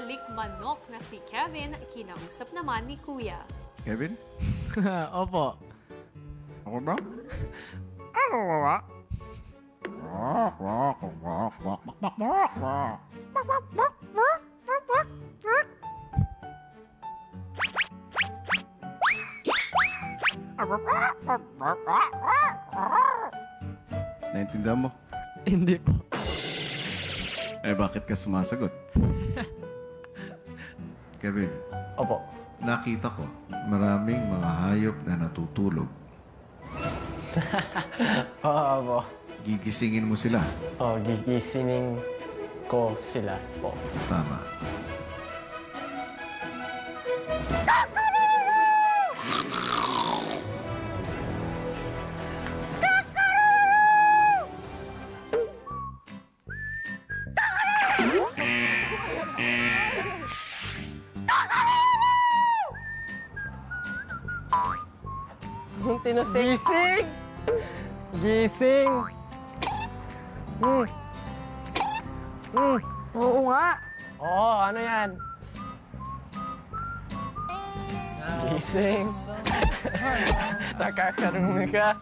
balikmanok na si Kevin, kinausap naman ni Kuya. Kevin? Opo. Ako ba? Ako ba? Naintindihan mo? Hindi po. Eh, bakit ka sumasagot? Kevin, Opo. nakita ko maraming mga hayop na natutulog. Opo. Gigisingin mo sila. Gigisingin ko sila po. Tama. Gising! Gising! Oo nga. Oo, ano yan? Gising! Nakakarumi ka?